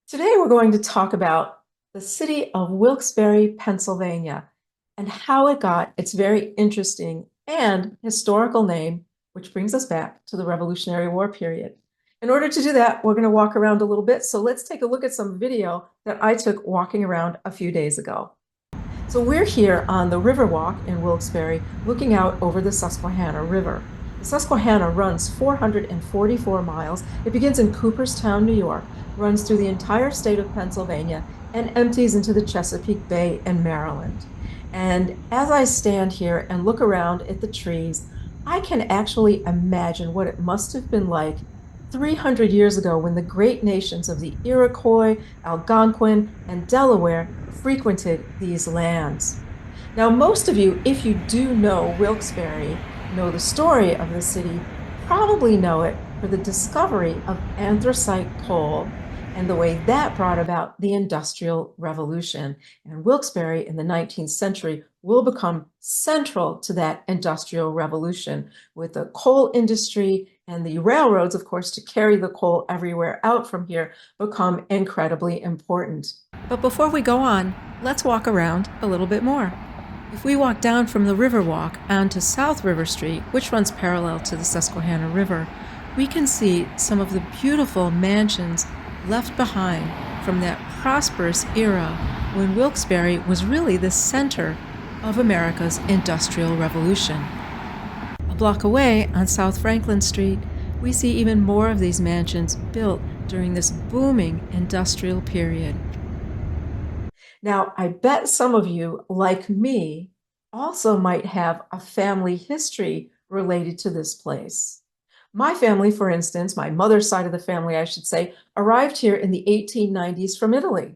Today, we're going to talk about the city of Wilkes-Barre, Pennsylvania, and how it got its very interesting and historical name, which brings us back to the Revolutionary War period. In order to do that, we're going to walk around a little bit. So let's take a look at some video that I took walking around a few days ago. So we're here on the Riverwalk in Wilkes-Barre, looking out over the Susquehanna River. The Susquehanna runs 444 miles. It begins in Cooperstown, New York, runs through the entire state of Pennsylvania, and empties into the Chesapeake Bay in Maryland. And as I stand here and look around at the trees, I can actually imagine what it must have been like 300 years ago when the great nations of the Iroquois, Algonquin, and Delaware frequented these lands. Now, most of you, if you do know Wilkes-Barre, know the story of the city, probably know it for the discovery of anthracite coal and the way that brought about the Industrial Revolution. And Wilkes-Barre in the 19th century will become central to that Industrial Revolution with the coal industry and the railroads, of course, to carry the coal everywhere out from here become incredibly important. But before we go on, let's walk around a little bit more. If we walk down from the Riverwalk onto South River Street, which runs parallel to the Susquehanna River, we can see some of the beautiful mansions left behind from that prosperous era when Wilkes-Barre was really the center of America's Industrial Revolution. A block away on South Franklin Street, we see even more of these mansions built during this booming industrial period. Now, I bet some of you, like me, also might have a family history related to this place. My family, for instance, my mother's side of the family, I should say, arrived here in the 1890s from Italy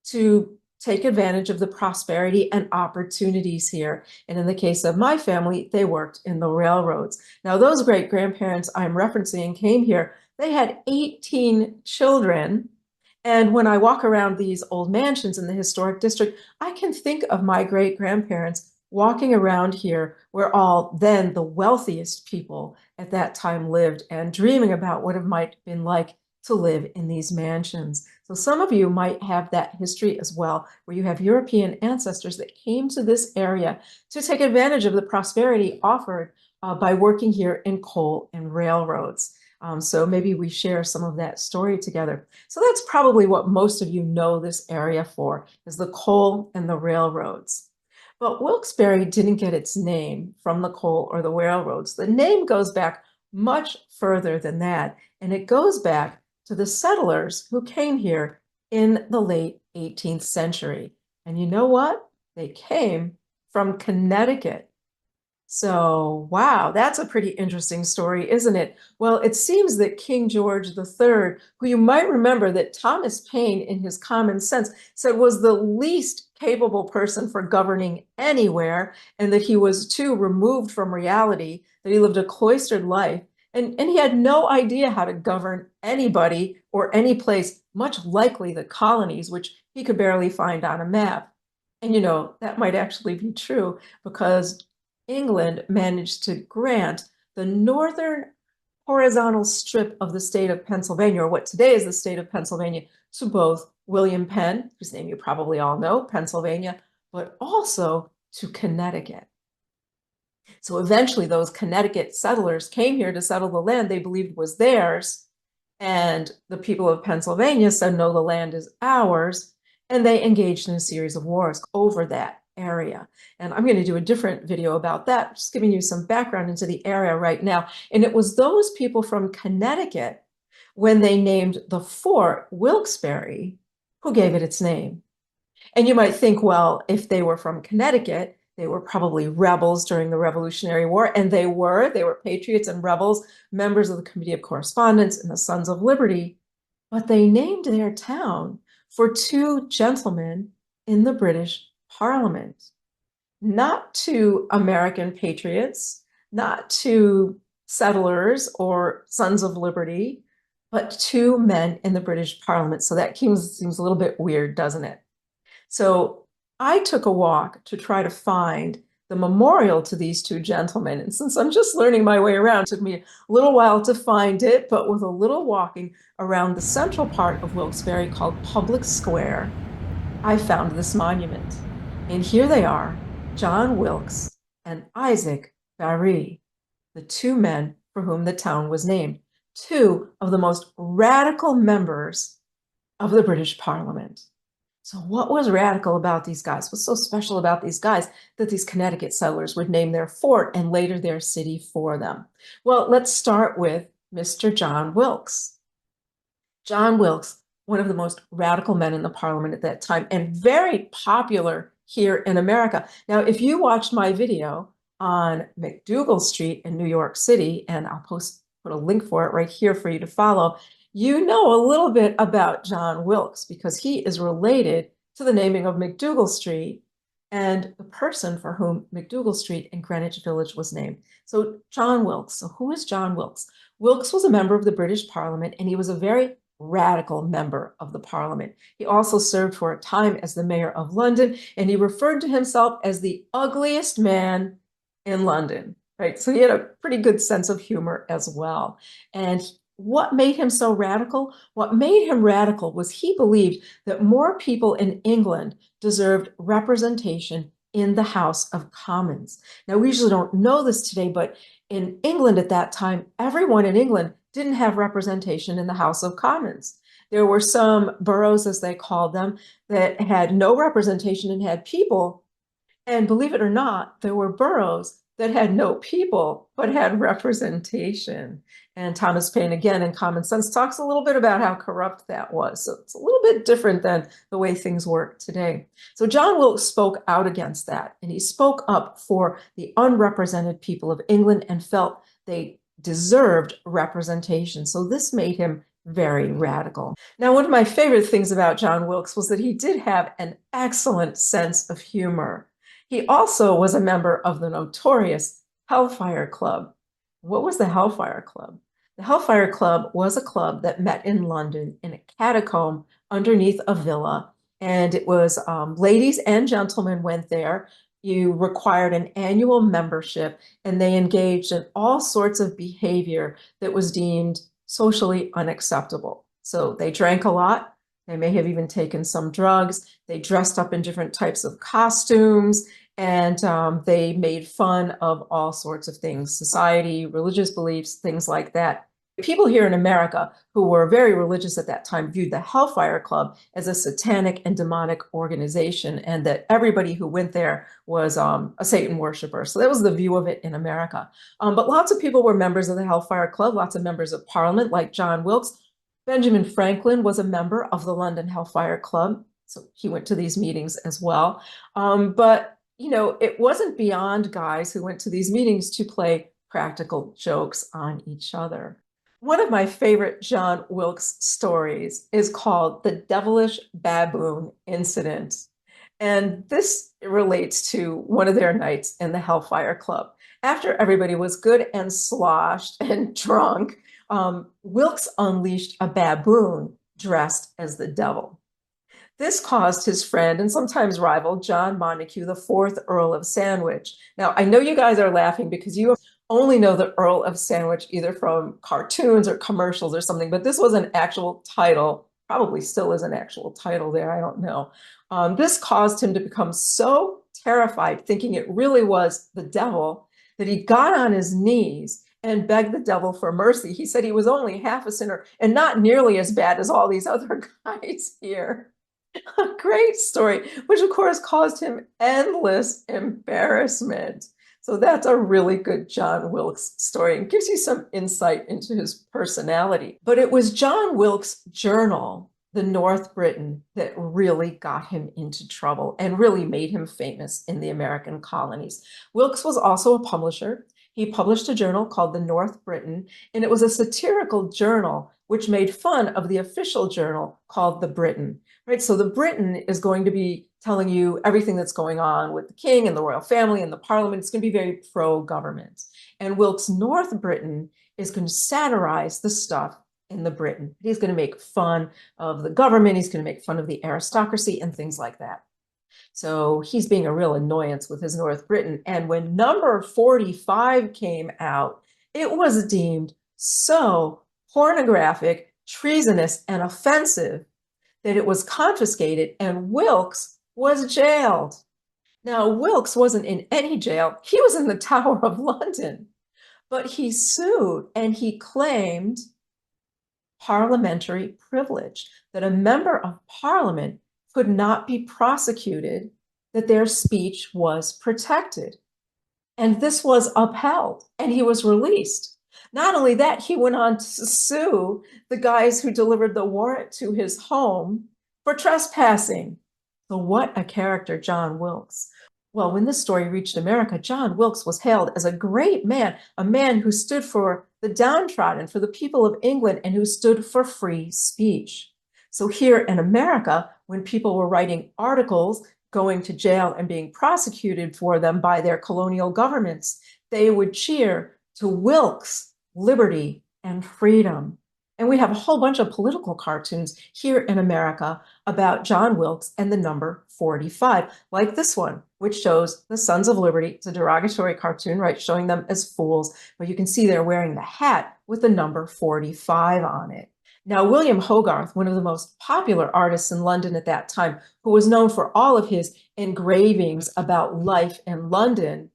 to take advantage of the prosperity and opportunities here. And in the case of my family, they worked in the railroads. Now, those great-grandparents I'm referencing came here. They had 18 children. And when I walk around these old mansions in the historic district, I can think of my great-grandparents walking around here where all then the wealthiest people at that time lived and dreaming about what it might have been like to live in these mansions. So some of you might have that history as well, where you have European ancestors that came to this area to take advantage of the prosperity offered by working here in coal and railroads. So maybe we share some of that story together. So that's probably what most of you know this area for, is the coal and the railroads. But Wilkes-Barre didn't get its name from the coal or the railroads. The name goes back much further than that, and it goes back to the settlers who came here in the late 18th century. And you know what? They came from Connecticut. So, wow, that's a pretty interesting story, isn't it? Well, it seems that King George III, who you might remember that Thomas Paine, in his Common Sense, said was the least capable person for governing anywhere, and that he was too removed from reality, that he lived a cloistered life, and he had no idea how to govern anybody or any place, much likely the colonies, which he could barely find on a map. And you know, that might actually be true because England managed to grant the northern horizontal strip of the state of Pennsylvania, or what today is the state of Pennsylvania, to both William Penn, whose name you probably all know, Pennsylvania, but also to Connecticut. So eventually those Connecticut settlers came here to settle the land they believed was theirs, and the people of Pennsylvania said, no, the land is ours, and they engaged in a series of wars over that area. And I'm going to do a different video about that, just giving you some background into the area right now. And it was those people from Connecticut, when they named the fort Wilkes-Barre, who gave it its name. And you might think, well, if they were from Connecticut, they were probably rebels during the Revolutionary War, and they were patriots and rebels, members of the Committee of Correspondence and the Sons of Liberty. But they named their town for two gentlemen in the British Parliament, not to American patriots, not to settlers or Sons of Liberty, but two men in the British Parliament. So that seems a little bit weird, doesn't it? So I took a walk to try to find the memorial to these two gentlemen. And since I'm just learning my way around, it took me a little while to find it, but with a little walking around the central part of Wilkes-Barre called Public Square, I found this monument. And here they are, John Wilkes and Isaac Barre, the two men for whom the town was named, two of the most radical members of the British Parliament. So what was radical about these guys? What's so special about these guys that these Connecticut settlers would name their fort and later their city for them? Well, let's start with Mr. John Wilkes. John Wilkes, one of the most radical men in the Parliament at that time and very popular here in America. Now, if you watched my video on McDougal Street in New York City, and I'll put a link for it right here for you to follow, you know a little bit about John Wilkes because he is related to the naming of McDougal Street and the person for whom McDougal Street in Greenwich Village was named. So John Wilkes. So who is John Wilkes? Wilkes was a member of the British Parliament, and he was a very radical member of the Parliament. He also served for a time as the mayor of London, and he referred to himself as the ugliest man in London, right? So he had a pretty good sense of humor as well. And what made him so radical? What made him radical was he believed that more people in England deserved representation in the House of Commons. Now, we usually don't know this today, but in England at that time, everyone in England didn't have representation in the House of Commons. There were some boroughs, as they called them, that had no representation and had people. And believe it or not, there were boroughs that had no people but had representation. And Thomas Paine, again, in Common Sense, talks a little bit about how corrupt that was. So it's a little bit different than the way things work today. So John Wilkes spoke out against that, and he spoke up for the unrepresented people of England and felt they deserved representation. So this made him very radical. Now, one of my favorite things about John Wilkes was that he did have an excellent sense of humor. He also was a member of the notorious Hellfire Club. What was the Hellfire Club? The Hellfire Club was a club that met in London in a catacomb underneath a villa. And it was ladies and gentlemen went there. You required an annual membership, and they engaged in all sorts of behavior that was deemed socially unacceptable. So they drank a lot. They may have even taken some drugs. They dressed up in different types of costumes, and they made fun of all sorts of things, society, religious beliefs, things like that. People here in America who were very religious at that time viewed the Hellfire Club as a satanic and demonic organization, and that everybody who went there was a Satan worshiper. So that was the view of it in America. But lots of people were members of the Hellfire Club, lots of members of Parliament like John Wilkes. Benjamin Franklin was a member of the London Hellfire Club, so he went to these meetings as well. But, you know, it wasn't beyond guys who went to these meetings to play practical jokes on each other. One of my favorite John Wilkes stories is called the Devilish Baboon Incident. And this relates to one of their nights in the Hellfire Club. After everybody was good and sloshed and drunk, Wilkes unleashed a baboon dressed as the devil. This caused his friend and sometimes rival, John Montague, the fourth Earl of Sandwich. Now, I know you guys are laughing because you only know the Earl of Sandwich either from cartoons or commercials or something, but this was an actual title, probably still is an actual title there, I don't know. This caused him to become so terrified, thinking it really was the devil, that he got on his knees and begged the devil for mercy. He said he was only half a sinner and not nearly as bad as all these other guys here. A great story, which of course caused him endless embarrassment. So that's a really good John Wilkes story and gives you some insight into his personality. But it was John Wilkes' journal, The North Briton, that really got him into trouble and really made him famous in the American colonies. Wilkes was also a publisher. He published a journal called The North Briton, and it was a satirical journal which made fun of the official journal called The Briton. Right, so the Briton is going to be telling you everything that's going on with the king and the royal family and the parliament. It's going to be very pro-government. And Wilkes' North Briton is going to satirize the stuff in the Briton. He's going to make fun of the government. He's going to make fun of the aristocracy and things like that. So he's being a real annoyance with his North Britain. And when number 45 came out, it was deemed so pornographic, treasonous, and offensive that it was confiscated and Wilkes was jailed. Now, Wilkes wasn't in any jail, he was in the Tower of London, but he sued and he claimed parliamentary privilege, that a member of parliament could not be prosecuted, that their speech was protected. And this was upheld, and he was released. Not only that, he went on to sue the guys who delivered the warrant to his home for trespassing. So, what a character, John Wilkes. Well, when this story reached America, John Wilkes was hailed as a great man, a man who stood for the downtrodden, for the people of England, and who stood for free speech. So, here in America, when people were writing articles, going to jail and being prosecuted for them by their colonial governments, they would cheer to Wilkes, liberty, and freedom. And we have a whole bunch of political cartoons here in America about John Wilkes and the number 45, like this one, which shows the Sons of Liberty. It's a derogatory cartoon, right, showing them as fools, but you can see they're wearing the hat with the number 45 on it. Now, William Hogarth, one of the most popular artists in London at that time, who was known for all of his engravings about life in London,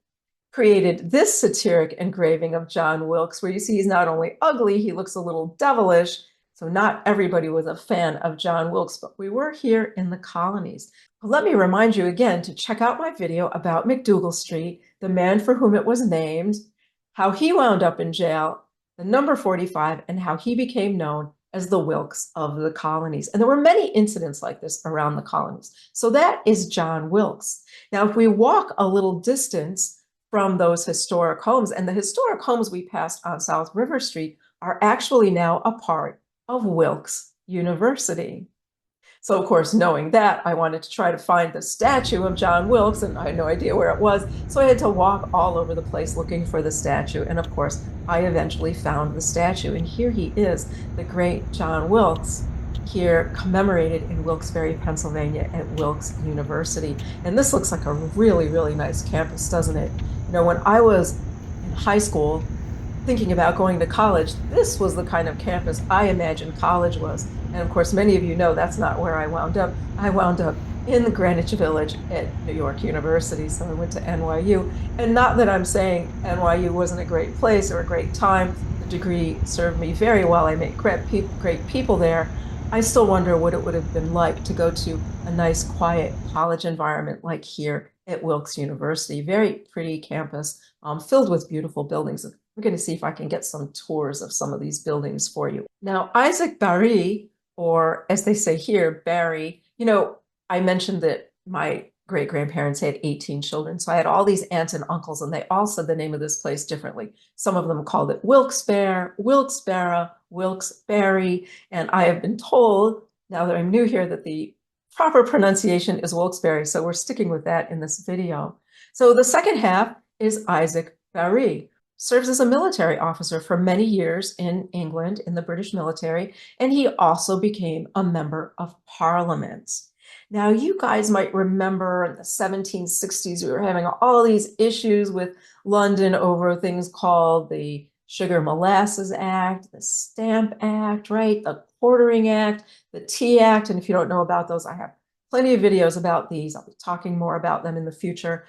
created this satiric engraving of John Wilkes, where you see he's not only ugly, he looks a little devilish. So not everybody was a fan of John Wilkes, but we were here in the colonies. Let me remind you again to check out my video about McDougal Street, the man for whom it was named, how he wound up in jail, the number 45, and how he became known as the Wilkes of the colonies. And there were many incidents like this around the colonies. So that is John Wilkes. Now, if we walk a little distance from those historic homes, and the historic homes we passed on South River Street are actually now a part of Wilkes University. So, of course, knowing that, I wanted to try to find the statue of John Wilkes, and I had no idea where it was. So I had to walk all over the place looking for the statue. And of course, I eventually found the statue. And here he is, the great John Wilkes, here commemorated in Wilkes-Barre, Pennsylvania at Wilkes University. And this looks like a really, really nice campus, doesn't it? You know, when I was in high school, thinking about going to college, this was the kind of campus I imagined college was. And of course, many of you know that's not where I wound up. I wound up in Greenwich Village at New York University. So I went to NYU. And not that I'm saying NYU wasn't a great place or a great time. The degree served me very well. I met great people there. I still wonder what it would have been like to go to a nice, quiet college environment like here at Wilkes University. Very pretty campus, filled with beautiful buildings. I'm going to see if I can get some tours of some of these buildings for you. Now, Isaac Barre, or as they say here, Barry, you know, I mentioned that my great-grandparents had 18 children. So I had all these aunts and uncles, and they all said the name of this place differently. Some of them called it Wilkes Barre, Wilkes Barre, Wilkes Barre. And I have been told, now that I'm new here, that the proper pronunciation is Wilkes Barre. So we're sticking with that in this video. So the second half is Isaac Barre. Serves as a military officer for many years in England in the British military, and he also became a member of Parliament. Now, you guys might remember in the 1760s, we were having all these issues with London over things called the Sugar Molasses Act, the Stamp Act, right? The Quartering Act, the Tea Act. And if you don't know about those, I have plenty of videos about these. I'll be talking more about them in the future.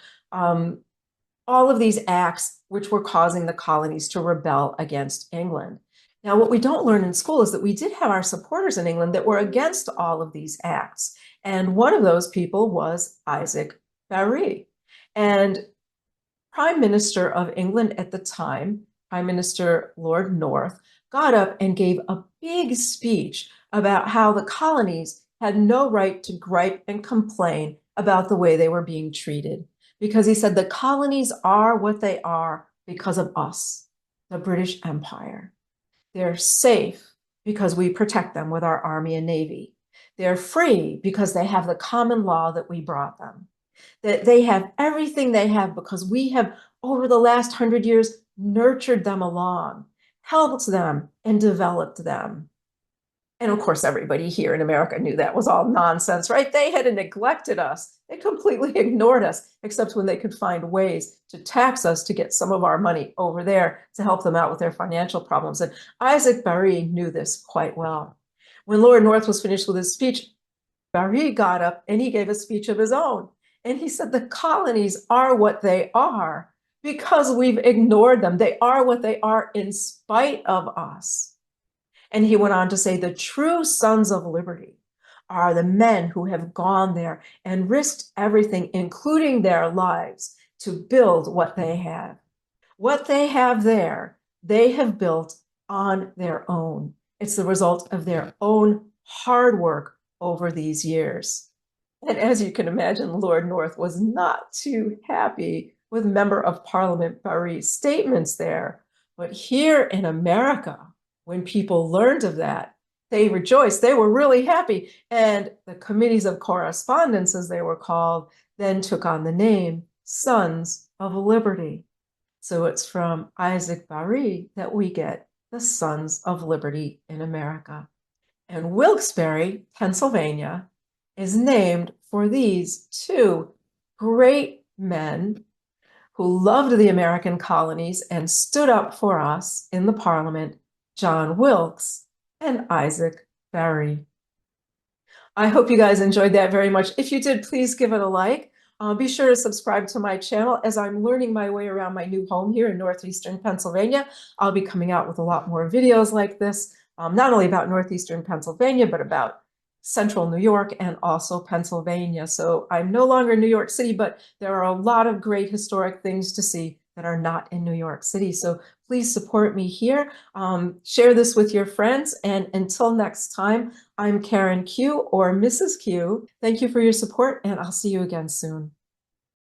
All of these acts which were causing the colonies to rebel against England. Now, what we don't learn in school is that we did have our supporters in England that were against all of these acts. And one of those people was Isaac Barre. And Prime Minister of England at the time, Prime Minister Lord North, got up and gave a big speech about how the colonies had no right to gripe and complain about the way they were being treated. Because he said the colonies are what they are because of us, the British Empire. They're safe because we protect them with our army and navy. They're free because they have the common law that we brought them. That they have everything they have because we have, over the last 100 years, nurtured them along, helped them, and developed them. And of course, everybody here in America knew that was all nonsense, right? They had neglected us. They completely ignored us, except when they could find ways to tax us to get some of our money over there to help them out with their financial problems. And Isaac Barre knew this quite well. When Lord North was finished with his speech, Barre got up and he gave a speech of his own. And he said, the colonies are what they are because we've ignored them. They are what they are in spite of us. And he went on to say, the true sons of liberty are the men who have gone there and risked everything, including their lives, to build what they have. What they have there, they have built on their own. It's the result of their own hard work over these years. And as you can imagine, Lord North was not too happy with Member of Parliament Barre's statements there. But here in America, when people learned of that, they rejoiced. They were really happy. And the committees of correspondence, as they were called, then took on the name Sons of Liberty. So it's from Isaac Barre that we get the Sons of Liberty in America. And Wilkes Barre, Pennsylvania, is named for these two great men who loved the American colonies and stood up for us in the Parliament, John Wilkes and Isaac Barre. I hope you guys enjoyed that very much. If you did, please give it a like. Be sure to subscribe to my channel as I'm learning my way around my new home here in northeastern Pennsylvania. I'll be coming out with a lot more videos like this, not only about northeastern Pennsylvania, but about central New York and also Pennsylvania. So I'm no longer in New York City, but there are a lot of great historic things to see that are not in New York City. So please support me here. Share this with your friends. And until next time, I'm Karen Q or Mrs. Q. Thank you for your support, and I'll see you again soon.